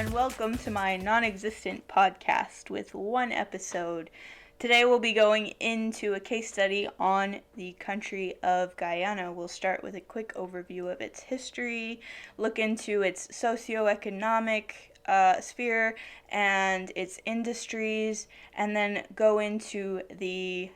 and welcome to my non-existent podcast with one episode. Today we'll be going into a case study on the country of Guyana. We'll start with a quick overview of its history, look into its socioeconomic sphere and its industries, and then go into the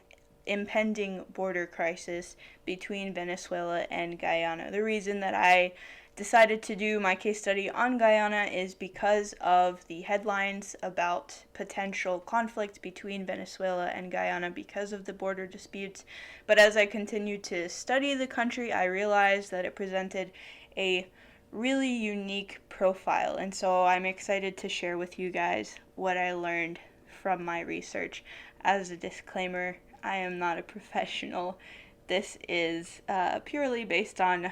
impending border crisis between Venezuela and Guyana. The reason that I decided to do my case study on Guyana is because of the headlines about potential conflict between Venezuela and Guyana because of the border disputes. But as I continued to study the country, I realized that it presented a really unique profile, and so I'm excited to share with you guys what I learned from my research. As a disclaimer, I am not a professional. This is purely based on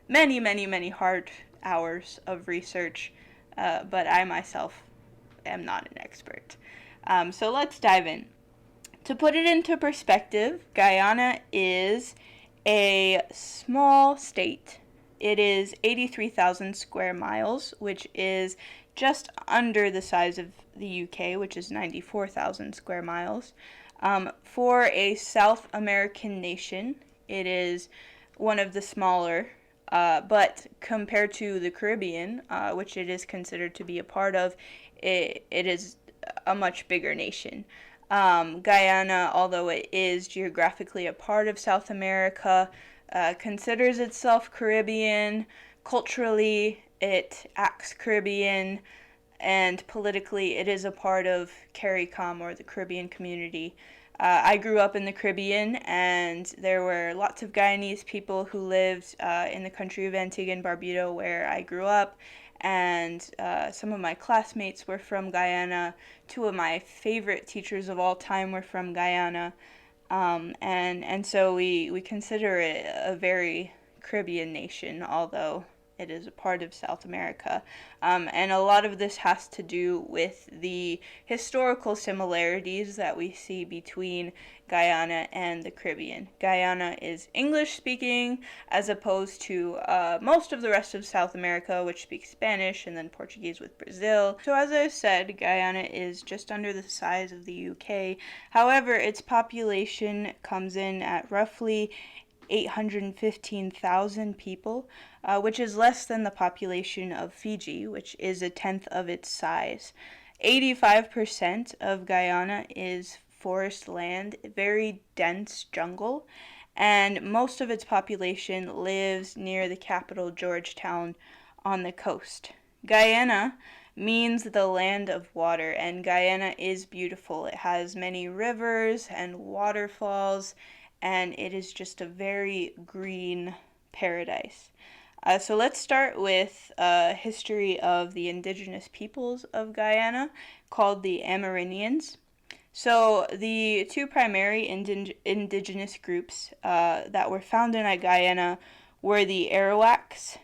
many hard hours of research, but I myself am not an expert. So let's dive in. To put it into perspective, Guyana is a small state. It is 83,000 square miles, which is just under the size of the UK, which is 94,000 square miles. For a South American nation, it is one of the smaller, but compared to the Caribbean, which it is considered to be a part of, it is a much bigger nation. Guyana, although it is geographically a part of South America, considers itself Caribbean. Culturally, it acts Caribbean, and politically, it is a part of CARICOM, or the Caribbean Community. I grew up in the Caribbean, and there were lots of Guyanese people who lived in the country of Antigua and Barbuda, where I grew up, and some of my classmates were from Guyana. Two of my favorite teachers of all time were from Guyana, and so we consider it a very Caribbean nation, although it is a part of South America. And a lot of this has to do with the historical similarities that we see between Guyana and the Caribbean. Guyana is English speaking, as opposed to most of the rest of South America, which speaks Spanish, and then Portuguese with Brazil. So as I said, Guyana is just under the size of the UK. However, its population comes in at roughly 815,000 people, which is less than the population of Fiji, which is a tenth of its size. 85% of Guyana is forest land, very dense jungle, and most of its population lives near the capital, Georgetown, on the coast. Guyana means the land of water, and Guyana is beautiful. It has many rivers and waterfalls, and it is just a very green paradise. So let's start with a history of the indigenous peoples of Guyana, called the Amerindians. So the two primary indigenous groups that were found in Guyana were the Arawaks,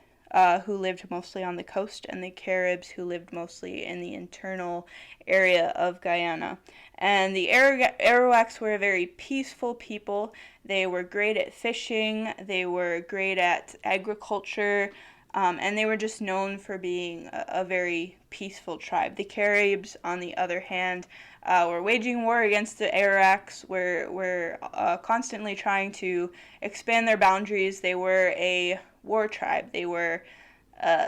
who lived mostly on the coast, and the Caribs, who lived mostly in the internal area of Guyana. And the Arawaks were a very peaceful people. They were great at fishing, they were great at agriculture, and they were just known for being a very peaceful tribe. The Caribs, on the other hand, were waging war against the Arawaks, were constantly trying to expand their boundaries. They were a war tribe. They were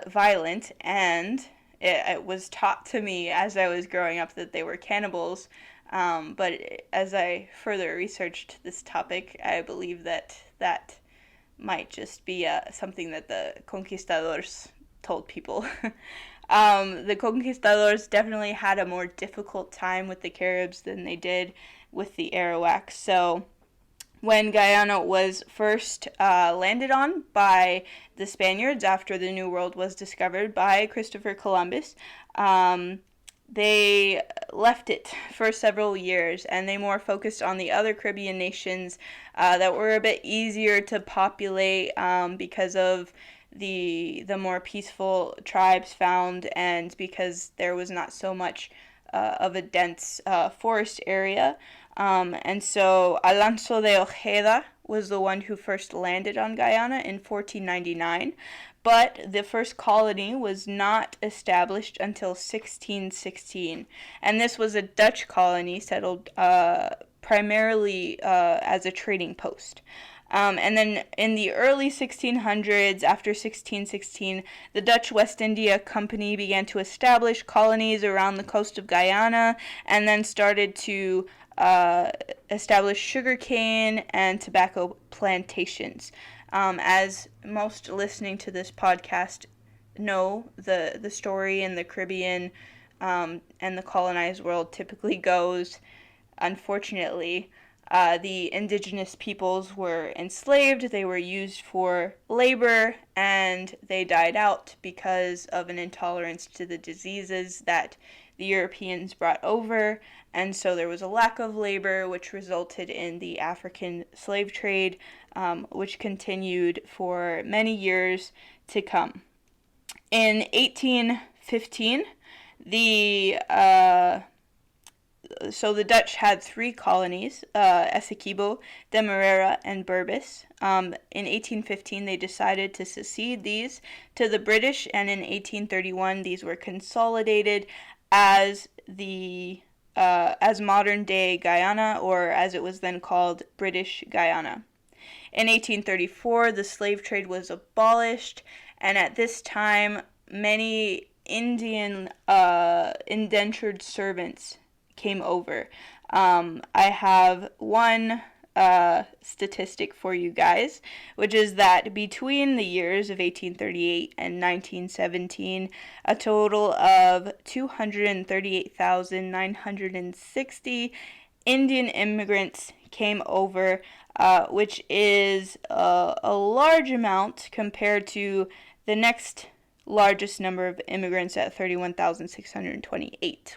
violent, and it was taught to me as I was growing up that they were cannibals. But as I further researched this topic, I believe that might just be something that the conquistadors told people. The conquistadors definitely had a more difficult time with the Caribs than they did with the Arawaks. So when Guyana was first landed on by the Spaniards after the New World was discovered by Christopher Columbus, they left it for several years, and they more focused on the other Caribbean nations that were a bit easier to populate because of the more peaceful tribes found, and because there was not so much of a dense forest area. And so Alonso de Ojeda was the one who first landed on Guyana in 1499. but the first colony was not established until 1616, and this was a Dutch colony settled primarily as a trading post. And then in the early 1600s, after 1616, the Dutch West India Company began to establish colonies around the coast of Guyana, and then started to establish sugarcane and tobacco plantations. As most listening to this podcast know, the story in the Caribbean and the colonized world typically goes, unfortunately, the indigenous peoples were enslaved, they were used for labor, and they died out because of an intolerance to the diseases that the Europeans brought over, and so there was a lack of labor, which resulted in the African slave trade, which continued for many years to come. In 1815, the Dutch had three colonies, Essequibo, Demerara, and Berbice. In 1815, they decided to secede these to the British, and in 1831, these were consolidated as as modern-day Guyana, or as it was then called, British Guyana. In 1834, the slave trade was abolished, and at this time, many Indian indentured servants came over. I have one statistic for you guys, which is that between the years of 1838 and 1917, a total of 238,960 Indian immigrants came over, which is a large amount compared to the next largest number of immigrants at 31,628.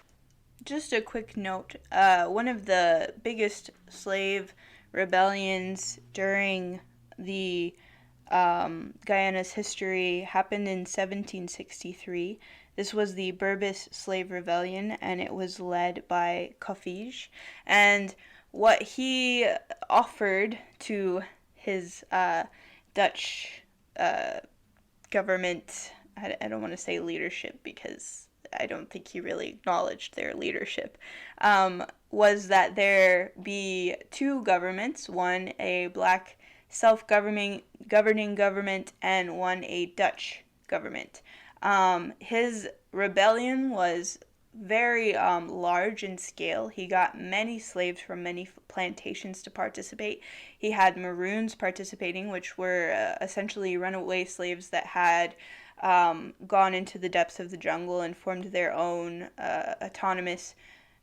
Just a quick note, one of the biggest slave rebellions during the Guyana's history happened in 1763. This was the Berbice Slave Rebellion, and it was led by Coffege. And what he offered to his Dutch government, I don't want to say leadership because I don't think he really acknowledged their leadership, was that there be two governments, one a black self-governing government and one a Dutch government. His rebellion was very large in scale. He got many slaves from many plantations to participate. He had Maroons participating, which were essentially runaway slaves that had gone into the depths of the jungle and formed their own autonomous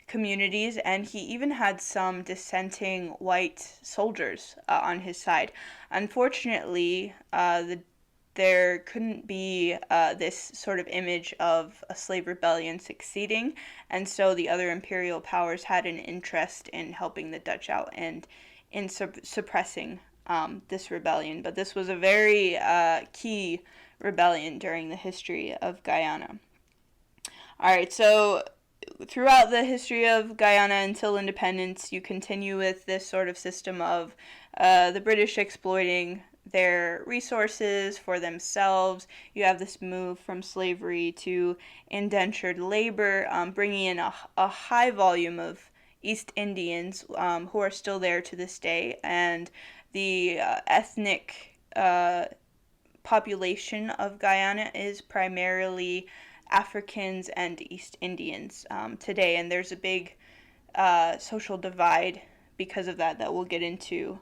communities, and he even had some dissenting white soldiers on his side. Unfortunately, there couldn't be this sort of image of a slave rebellion succeeding, and so the other imperial powers had an interest in helping the Dutch out and in suppressing this rebellion. But this was a very key rebellion during the history of Guyana. Alright, so throughout the history of Guyana until independence, you continue with this sort of system of the British exploiting their resources for themselves. You have this move from slavery to indentured labor, bringing in a high volume of East Indians who are still there to this day, and the ethnic population of Guyana is primarily Africans and East Indians today, and there's a big social divide because of that we'll get into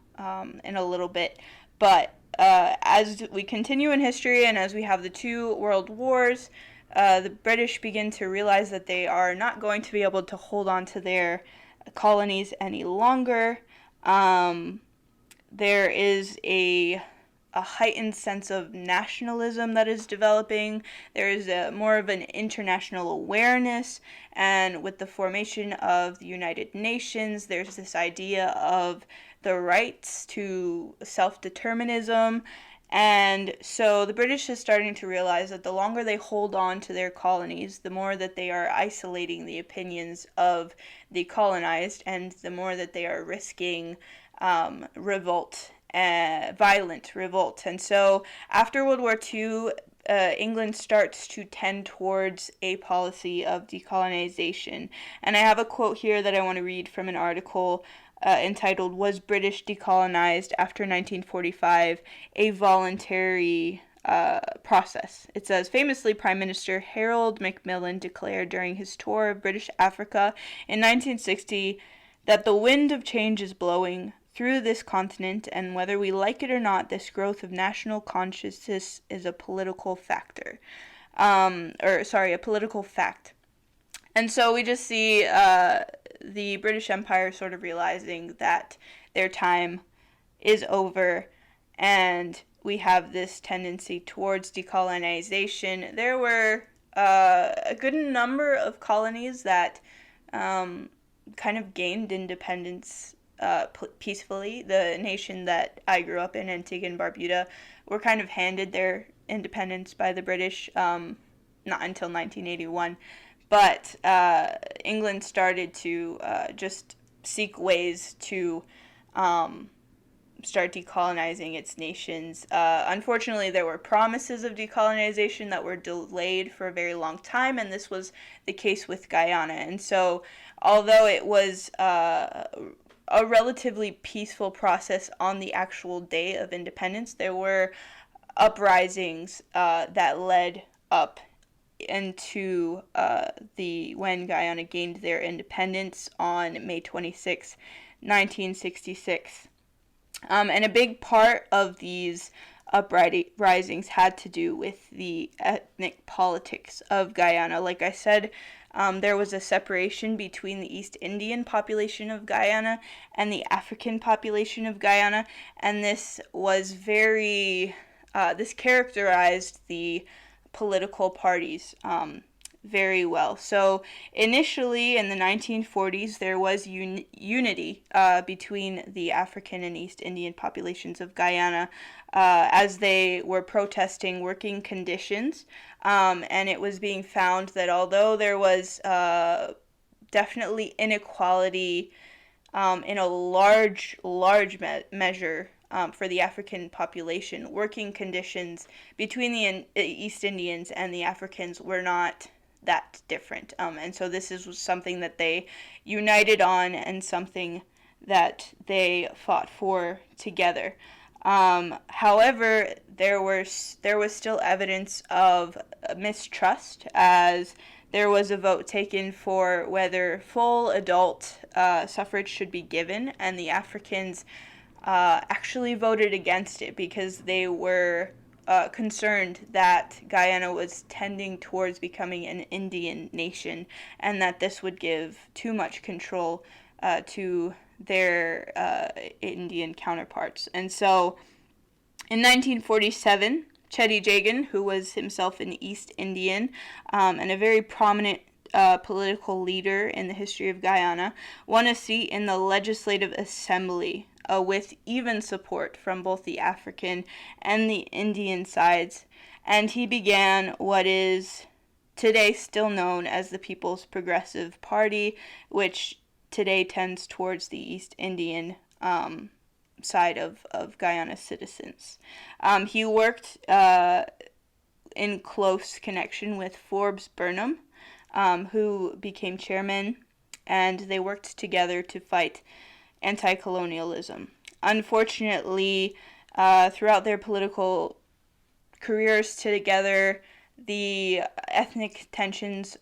in a little bit. But as we continue in history and as we have the two world wars, the British begin to realize that they are not going to be able to hold on to their colonies any longer. There is a heightened sense of nationalism that is developing. There is more of an international awareness, and with the formation of the United Nations, there's this idea of the rights to self-determinism, and so the British is starting to realize that the longer they hold on to their colonies, the more that they are isolating the opinions of the colonized, and the more that they are risking revolt, violent revolt. And so after World War II, England starts to tend towards a policy of decolonization. And I have a quote here that I want to read from an article entitled, "Was British Decolonized After 1945 a Voluntary Process?" It says, famously, Prime Minister Harold Macmillan declared during his tour of British Africa in 1960 that the wind of change is blowing through this continent, and whether we like it or not, this growth of national consciousness is a political factor. A political fact. And so we just see the British Empire sort of realizing that their time is over, and we have this tendency towards decolonization. There were a good number of colonies that kind of gained independence peacefully. The nation that I grew up in, Antigua and Barbuda, were kind of handed their independence by the British, not until 1981. But England started to just seek ways to start decolonizing its nations. Unfortunately, there were promises of decolonization that were delayed for a very long time, and this was the case with Guyana. And so, although it was a relatively peaceful process on the actual day of independence, there were uprisings that led up into when Guyana gained their independence on May 26, 1966. And a big part of these uprisings had to do with the ethnic politics of Guyana. Like I said, there was a separation between the East Indian population of Guyana and the African population of Guyana, and this was this characterized the political parties very well. So initially in the 1940s, there was unity between the African and East Indian populations of Guyana as they were protesting working conditions. And it was being found that although there was definitely inequality in a large measure for the African population, working conditions between the East Indians and the Africans were not that different. And so this was something that they united on and something that they fought for together. However, there was still evidence of mistrust, as there was a vote taken for whether full adult suffrage should be given, and the Africans actually voted against it because they were concerned that Guyana was tending towards becoming an Indian nation, and that this would give too much control to their Indian counterparts. And so in 1947, Cheddi Jagan, who was himself an East Indian and a very prominent political leader in the history of Guyana, won a seat in the Legislative Assembly with even support from both the African and the Indian sides, and he began what is today still known as the People's Progressive Party, which today tends towards the East Indian side of Guyana citizens. He worked in close connection with Forbes Burnham, who became chairman, and they worked together to fight anti-colonialism. Unfortunately, throughout their political careers together, the ethnic tensions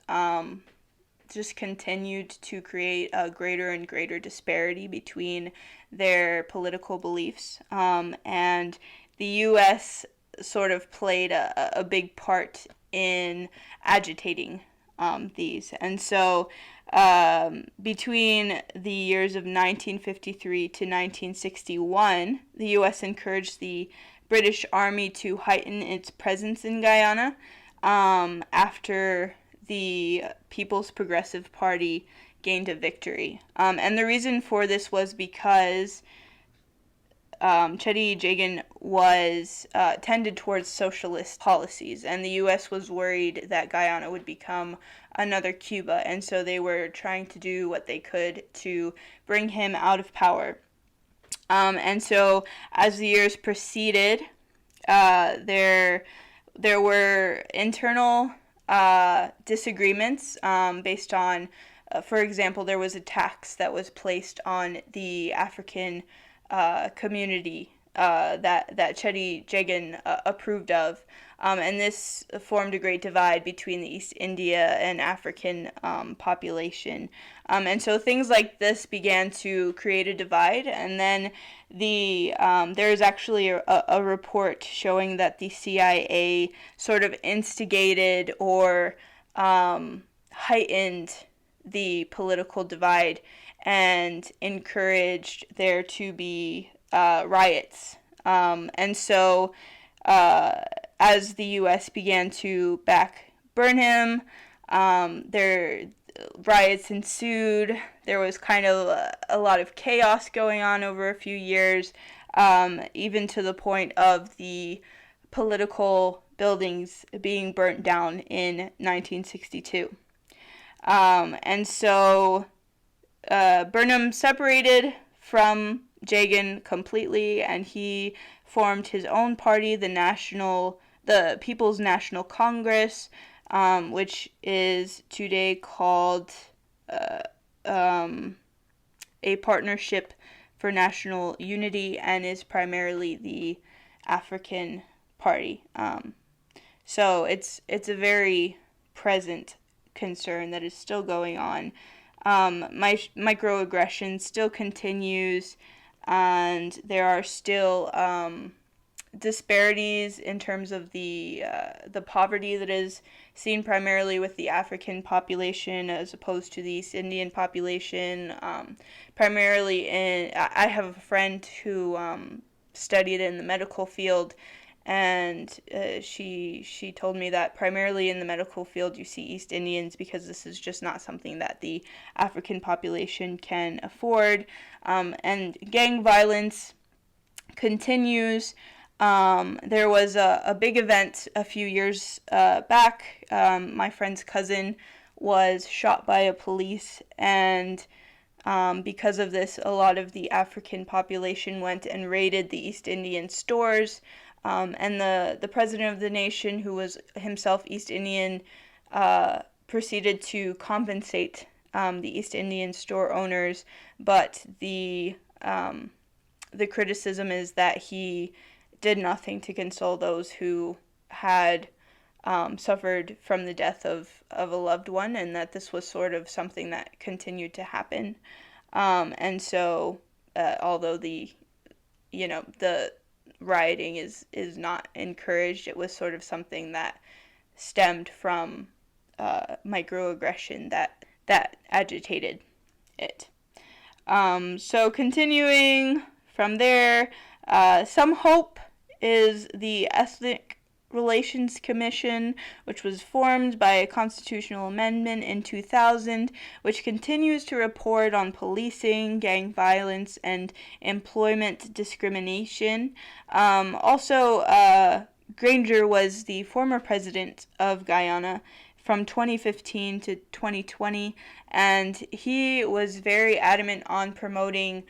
just continued to create a greater and greater disparity between their political beliefs. And the U.S. sort of played a big part in agitating these. And so between the years of 1953 to 1961, the U.S. encouraged the British Army to heighten its presence in Guyana after the People's Progressive Party gained a victory. And the reason for this was because Cheddi Jagan was tended towards socialist policies, and the U.S. was worried that Guyana would become another Cuba, and so they were trying to do what they could to bring him out of power. And so as the years proceeded, there there were internal disagreements based on, for example, there was a tax that was placed on the African community that Chetty Jagan approved of. And this formed a great divide between the East India and African population. And so things like this began to create a divide. And then there is actually a report showing that the CIA sort of instigated or heightened the political divide and encouraged there to be riots. And so as the U.S. began to back Burnham, riots ensued. There was kind of a lot of chaos going on over a few years, even to the point of the political buildings being burnt down in 1962. And so Burnham separated from Jagan completely, and he formed his own party, the People's National Congress, which is today called a Partnership for National Unity and is primarily the African Party. So it's a very present concern that is still going on. Microaggression still continues, and there are still disparities in terms of the poverty that is seen primarily with the African population as opposed to the East Indian population. Primarily I have a friend who studied in the medical field, and she told me that primarily in the medical field you see East Indians because this is just not something that the African population can afford. And gang violence continues. There was a big event a few years back. My friend's cousin was shot by a police, and because of this, a lot of the African population went and raided the East Indian stores. And the president of the nation, who was himself East Indian, proceeded to compensate the East Indian store owners, but the criticism is that he did nothing to console those who had suffered from the death of a loved one, and that this was sort of something that continued to happen. And so, although the rioting is not encouraged, it was sort of something that stemmed from microaggression that agitated it. So continuing from there, some hope is the Ethnic Relations Commission, which was formed by a constitutional amendment in 2000, which continues to report on policing, gang violence, and employment discrimination. Also, Granger was the former president of Guyana from 2015 to 2020, and he was very adamant on promoting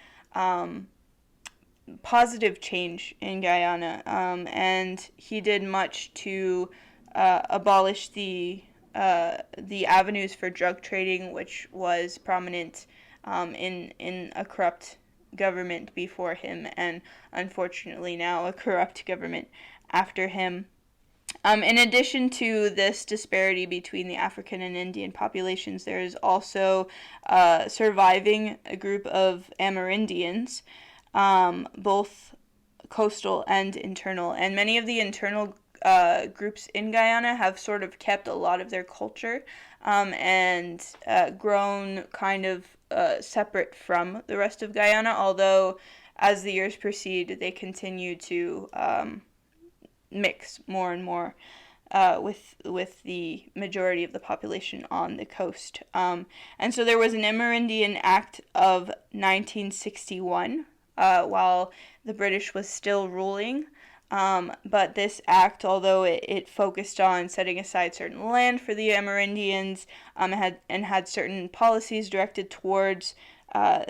positive change in Guyana, and he did much to abolish the avenues for drug trading, which was prominent in a corrupt government before him, and unfortunately now a corrupt government after him. In addition to this disparity between the African and Indian populations, there is also surviving a group of Amerindians, both coastal and internal. And many of the internal groups in Guyana have sort of kept a lot of their culture and grown kind of separate from the rest of Guyana, although as the years proceed, they continue to mix more and more with the majority of the population on the coast. And so there was an Amerindian Act of 1961 while the British was still ruling. But this act, although it focused on setting aside certain land for the Amerindians, had certain policies directed towards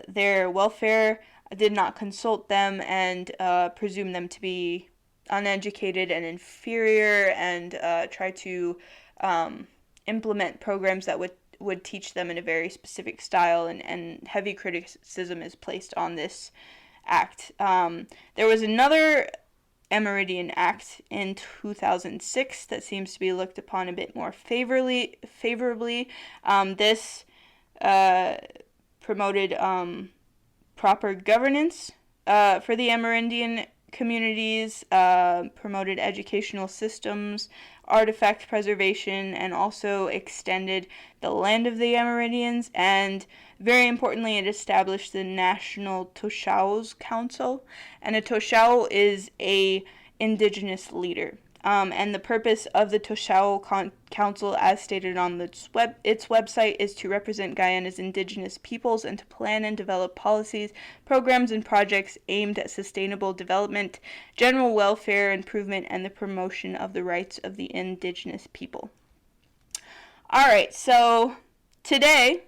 their welfare, did not consult them and presumed them to be uneducated and inferior, and try to implement programs that would teach them in a very specific style, and heavy criticism is placed on this act. There was another Amerindian Act in 2006 that seems to be looked upon a bit more favorably. This promoted proper governance for the Amerindian communities, promoted educational systems, artifact preservation, and also extended the land of the Amerindians. And very importantly, it established the National Toshaos Council. And a Toshao is a indigenous leader. And the purpose of the Toshao Council, as stated on its website, is to represent Guyana's indigenous peoples and to plan and develop policies, programs, and projects aimed at sustainable development, general welfare improvement, and the promotion of the rights of the indigenous people. Alright, so today,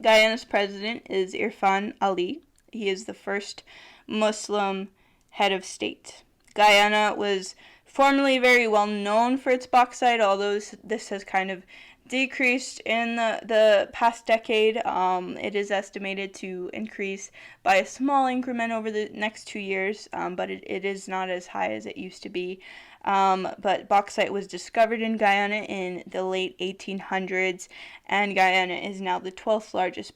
Guyana's president is Irfan Ali. He is the first Muslim head of state. Guyana was formerly very well known for its bauxite, although this has kind of decreased in the past decade. It is estimated to increase by a small increment over the next 2 years, but it is not as high as it used to be. But bauxite was discovered in Guyana in the late 1800s, and Guyana is now the 12th largest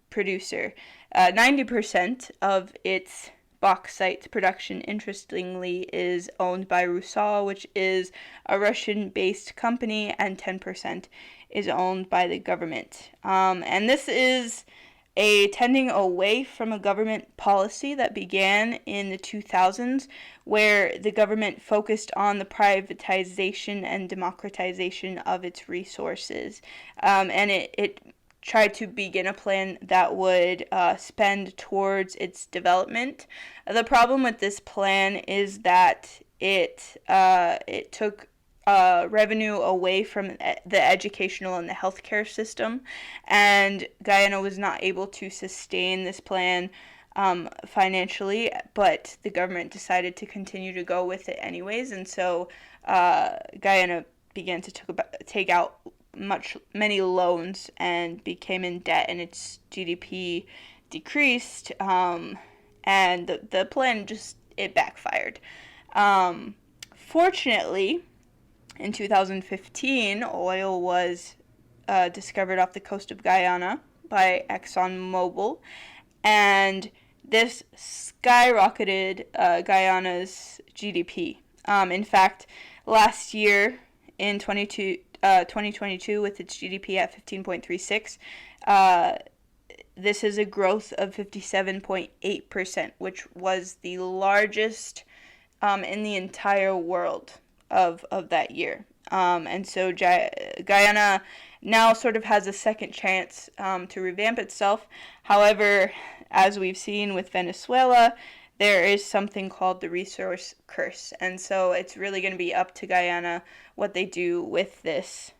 producer. 90% of its bauxite production, interestingly, is owned by Rusal, which is a Russian-based company, and 10% is owned by the government. And this is a tending away from a government policy that began in the 2000s, where the government focused on the privatization and democratization of its resources. And it tried to begin a plan that would spend towards its development. The problem with this plan is that it took revenue away from the educational and the healthcare system, and Guyana was not able to sustain this plan financially, but the government decided to continue to go with it anyways, and so Guyana began to take out many loans and became in debt, and its GDP decreased, and the plan it backfired. Fortunately, in 2015, oil was discovered off the coast of Guyana by ExxonMobil, and this skyrocketed Guyana's GDP. In fact, last year in 2022, with its GDP at 15.36, this is a growth of 57.8%, which was the largest in the entire world of that year. And so Guyana now sort of has a second chance to revamp itself. However, as we've seen with Venezuela, there is something called the resource curse. And so it's really going to be up to Guyana what they do with this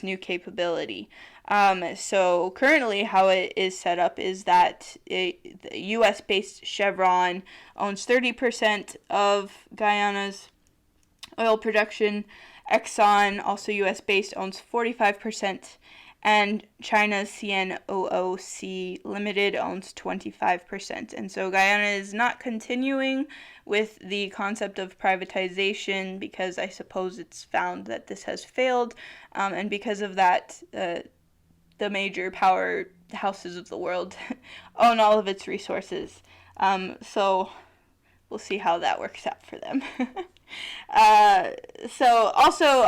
new capability. So currently how it is set up is that the U.S.-based Chevron owns 30% of Guyana's oil production. Exxon, also U.S.-based, owns 45%, and China's CNOOC Limited owns 25%. And so Guyana is not continuing with the concept of privatization because I suppose it's found that this has failed, and because of that, the major power houses of the world own all of its resources. So we'll see how that works out for them. So also,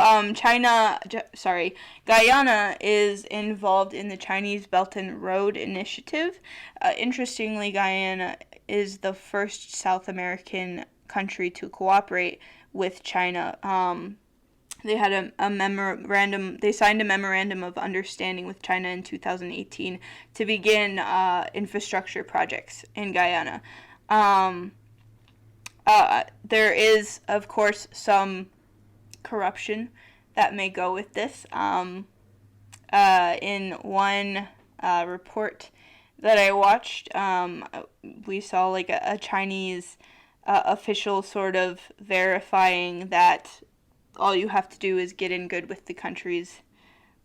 Guyana is involved in the Chinese Belt and Road Initiative. Interestingly, Guyana is the first South American country to cooperate with China. They had a memorandum. They signed a memorandum of understanding with China in 2018 to begin infrastructure projects in Guyana. There is, of course, some corruption that may go with this. In one report that I watched, we saw like a Chinese official sort of verifying that all you have to do is get in good with the country's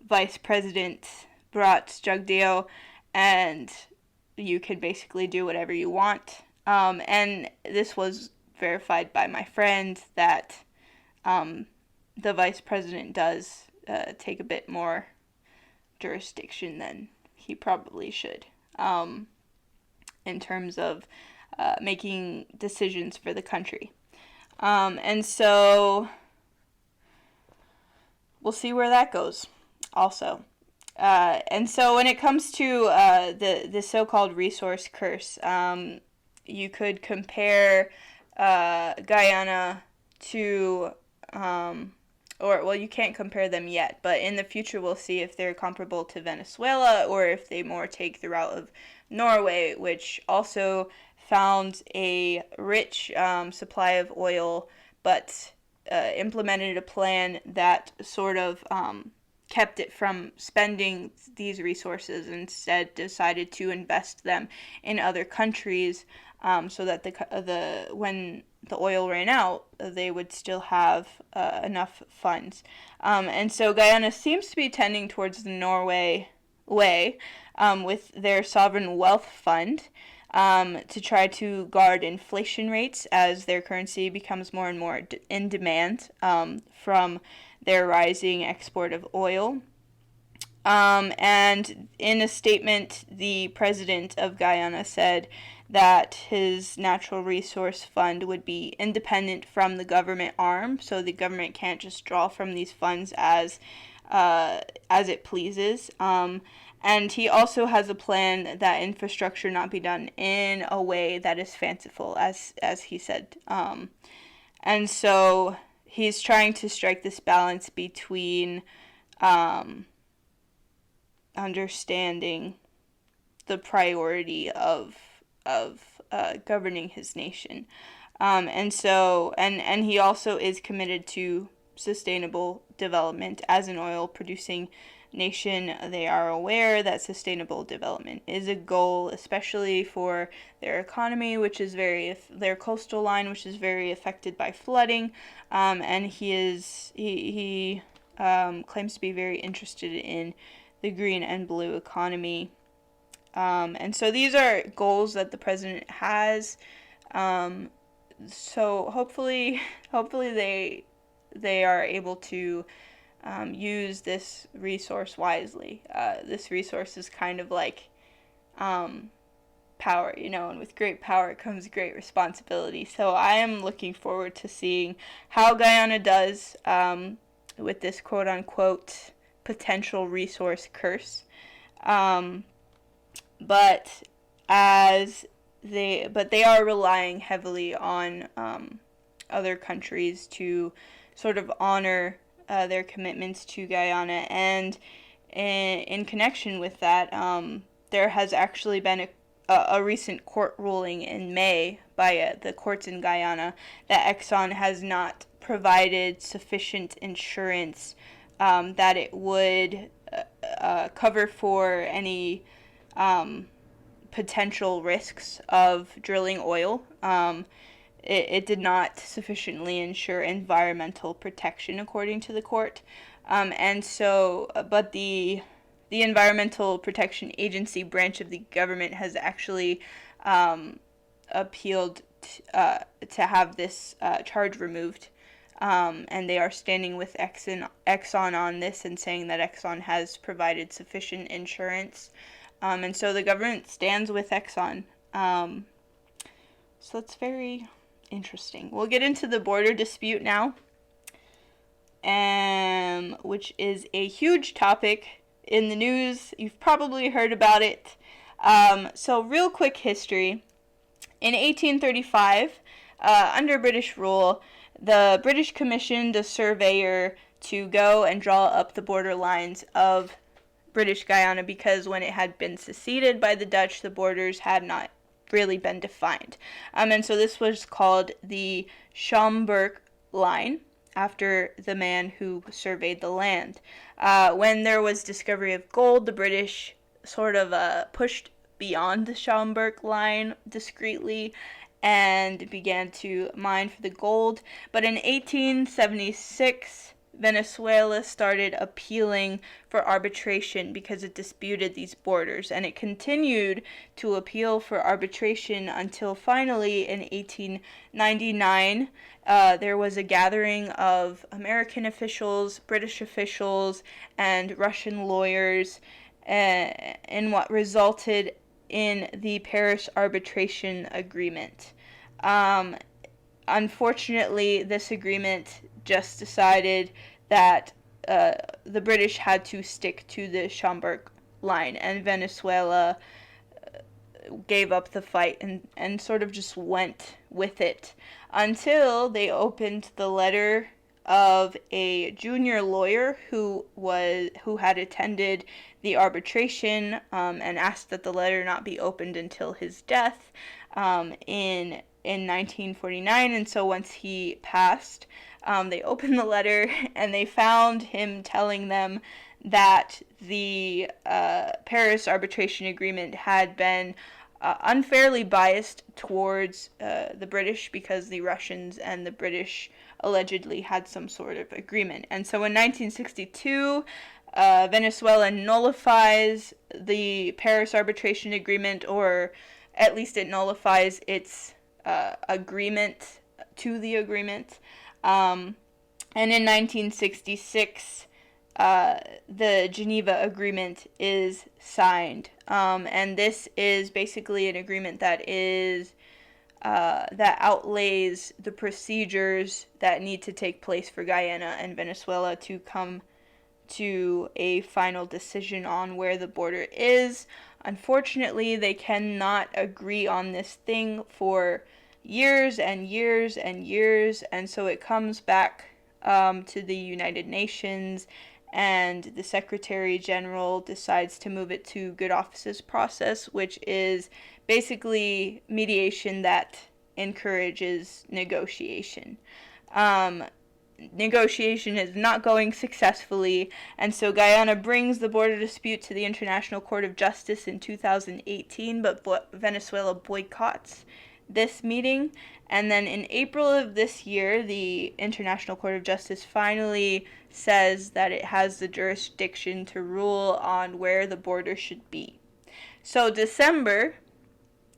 vice president, Bharat Jagdeo, and you can basically do whatever you want. And this was verified by my friend that the vice president does take a bit more jurisdiction than he probably should in terms of making decisions for the country. And so we'll see where that goes also. And so when it comes to the so-called resource curse, you could compare Guyana to, you can't compare them yet, but in the future we'll see if they're comparable to Venezuela or if they more take the route of Norway, which also found a rich supply of oil, but implemented a plan that sort of kept it from spending these resources, instead decided to invest them in other countries, so that when the oil ran out, they would still have enough funds. And so Guyana seems to be tending towards the Norway way, with their sovereign wealth fund, to try to guard inflation rates as their currency becomes more and more in demand from their rising export of oil. And in a statement, the president of Guyana said that his natural resource fund would be independent from the government arm, so the government can't just draw from these funds as it pleases. And he also has a plan that infrastructure not be done in a way that is fanciful, as he said. And so he's trying to strike this balance between understanding the priority of governing his nation. And he also is committed to sustainable development as an oil producing nation. They are aware that sustainable development is a goal, especially for their economy, which is their coastal line, which is very affected by flooding. And he claims to be very interested in the green and blue economy. And so these are goals that the president has. So hopefully they are able to use this resource wisely. This resource is kind of like power, and with great power comes great responsibility. So I am looking forward to seeing how Guyana does with this quote-unquote potential resource curse. But they are relying heavily on other countries to sort of honor their commitments to Guyana, and in connection with that, there has actually been a recent court ruling in May by the courts in Guyana that Exxon has not provided sufficient insurance that it would cover for any potential risks of drilling oil. It did not sufficiently ensure environmental protection, according to the court. But the Environmental Protection Agency branch of the government has actually appealed to have this charge removed. And they are standing with Exxon on this and saying that Exxon has provided sufficient insurance. And so the government stands with Exxon. So it's very interesting. We'll get into the border dispute now, which is a huge topic in the news. You've probably heard about it. So real quick history. In 1835, under British rule, the British commissioned a surveyor to go and draw up the border lines of British Guyana, because when it had been seceded by the Dutch, the borders had not really been defined. And so this was called the Schomburg Line, after the man who surveyed the land. When there was discovery of gold, the British sort of pushed beyond the Schomburg Line discreetly and began to mine for the gold. But in 1876, Venezuela started appealing for arbitration because it disputed these borders, and it continued to appeal for arbitration until finally in 1899 there was a gathering of American officials, British officials, and Russian lawyers in what resulted in the Paris Arbitration Agreement. Um, Unfortunately, this agreement just decided that the British had to stick to the Schomburg line, and Venezuela gave up the fight and sort of just went with it until they opened the letter of a junior lawyer who had attended the arbitration and asked that the letter not be opened until his death in 1949. And so once he passed, they opened the letter and they found him telling them that the Paris Arbitration Agreement had been unfairly biased towards the British because the Russians and the British allegedly had some sort of agreement. And so in 1962, Venezuela nullifies the Paris Arbitration Agreement, or at least it nullifies its agreement to the agreement. And in 1966, the Geneva Agreement is signed. And this is basically an agreement that outlays the procedures that need to take place for Guyana and Venezuela to come to a final decision on where the border is. Unfortunately, they cannot agree on this thing for years and years and years, and so it comes back to the United Nations, and the Secretary General decides to move it to Good Offices process, which is basically mediation that encourages negotiation. Negotiation is not going successfully, and so Guyana brings the border dispute to the International Court of Justice in 2018, but Venezuela boycotts this meeting. And then in April of this year, the International Court of Justice finally says that it has the jurisdiction to rule on where the border should be. So December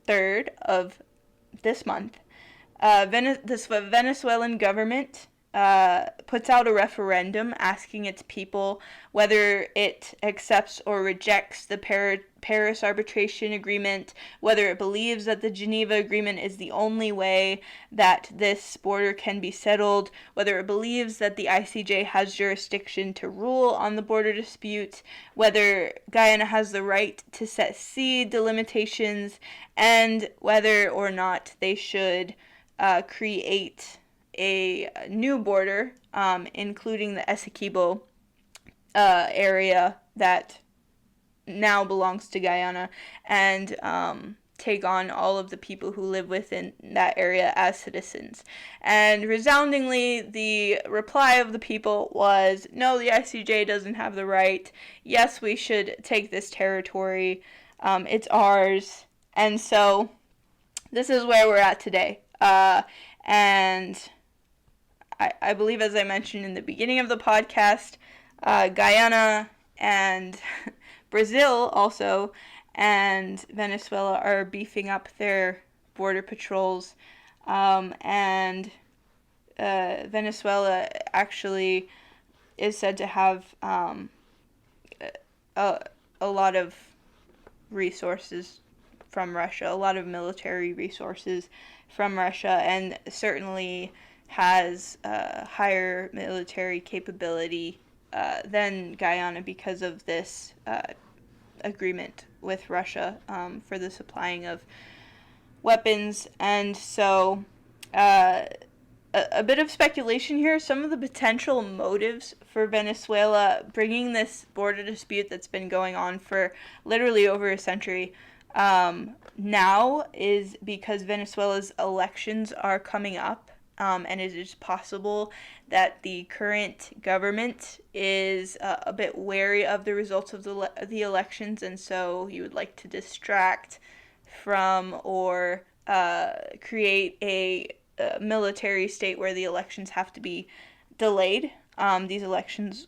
3rd of this month, the Venezuelan government puts out a referendum asking its people whether it accepts or rejects the Paris Arbitration Agreement, whether it believes that the Geneva Agreement is the only way that this border can be settled, whether it believes that the ICJ has jurisdiction to rule on the border dispute, whether Guyana has the right to set sea delimitations, and whether or not they should create a new border, including the Essequibo area that now belongs to Guyana, and take on all of the people who live within that area as citizens. And resoundingly, the reply of the people was, no, the ICJ doesn't have the right. Yes, we should take this territory. It's ours. And so this is where we're at today. And I believe, as I mentioned in the beginning of the podcast, Guyana and Brazil also and Venezuela are beefing up their border patrols. And Venezuela actually is said to have a lot of resources from Russia, a lot of military resources from Russia, and certainly has higher military capability than Guyana because of this agreement with Russia for the supplying of weapons. And so a bit of speculation here. Some of the potential motives for Venezuela bringing this border dispute that's been going on for literally over a century now is because Venezuela's elections are coming up. And it is possible that the current government is a bit wary of the results of the elections, and so you would like to distract from or create a military state where the elections have to be delayed. These elections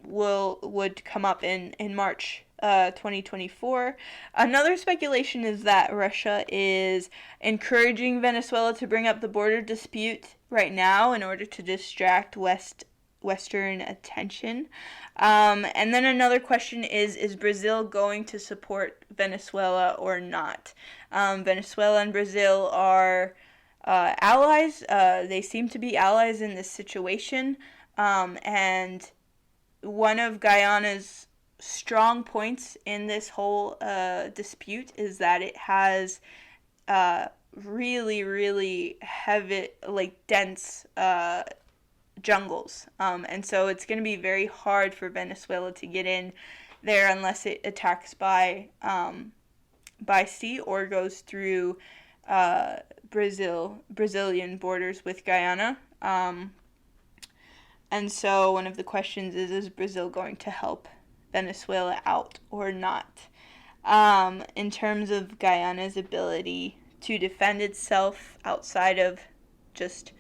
would come up in March 2024. Another speculation is that Russia is encouraging Venezuela to bring up the border dispute right now in order to distract Western attention. And then another question is Brazil going to support Venezuela or not? Venezuela and Brazil are allies. They seem to be allies in this situation. And one of Guyana's strong points in this whole dispute is that it has really, really heavy, dense jungles. And so it's going to be very hard for Venezuela to get in there unless it attacks by sea or goes through Brazilian borders with Guyana. And so one of the questions is Brazil going to help Venezuela out or not? In terms of Guyana's ability to defend itself outside of just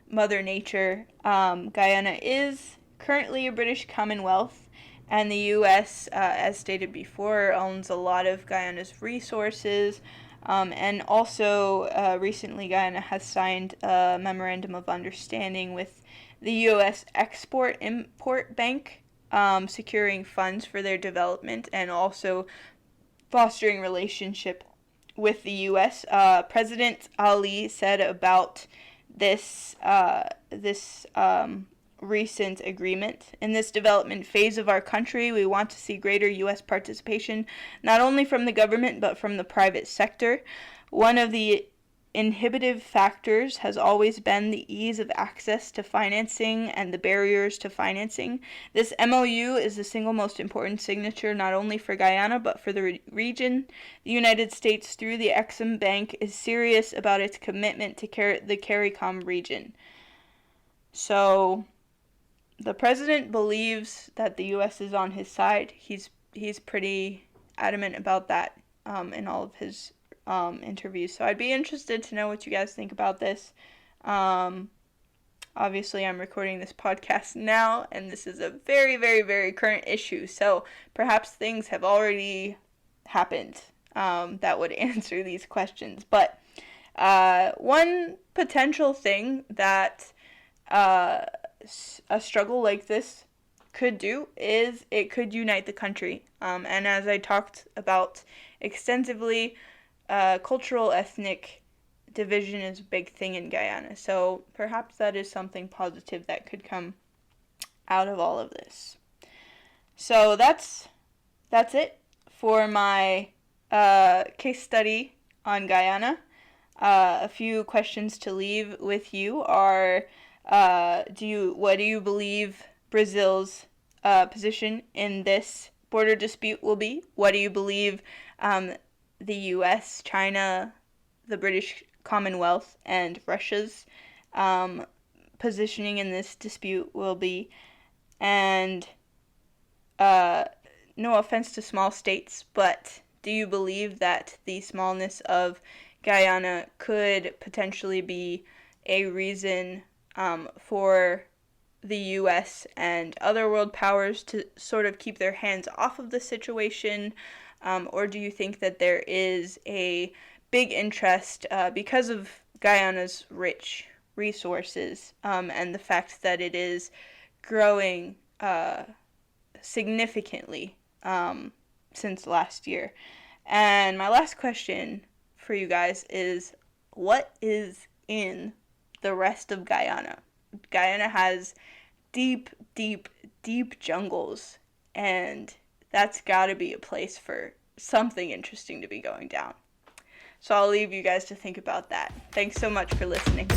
Mother Nature, Guyana is currently a British Commonwealth, and the U.S., as stated before, owns a lot of Guyana's resources. And also, recently Guyana has signed a memorandum of understanding with the U.S. Export-Import Bank, securing funds for their development and also fostering relationship with the U.S. President Ali said about this recent agreement. In this development phase of our country, we want to see greater U.S. participation, not only from the government, but from the private sector. One of the inhibitive factors has always been the ease of access to financing and the barriers to financing. This MOU is the single most important signature not only for Guyana but for the region. The United States, through the Exim Bank, is serious about its commitment to the CARICOM region. So the president believes that the U.S. is on his side. He's pretty adamant about that in all of his interviews. So I'd be interested to know what you guys think about this. Obviously, I'm recording this podcast now, and this is a very, very, very current issue. So perhaps things have already happened that would answer these questions. But one potential thing that a struggle like this could do is it could unite the country. And as I talked about extensively, cultural ethnic division is a big thing in Guyana. So perhaps that is something positive that could come out of all of this. So that's it for my case study on Guyana. A few questions to leave with you are, what do you believe Brazil's position in this border dispute will be? What do you believe the U.S., China, the British Commonwealth, and Russia's positioning in this dispute will be? And no offense to small states, but do you believe that the smallness of Guyana could potentially be a reason for the U.S. and other world powers to sort of keep their hands off of the situation? Or do you think that there is a big interest because of Guyana's rich resources and the fact that it is growing significantly since last year? And my last question for you guys is, what is in the rest of Guyana? Guyana has deep, deep, deep jungles, and that's got to be a place for something interesting to be going down. So I'll leave you guys to think about that. Thanks so much for listening.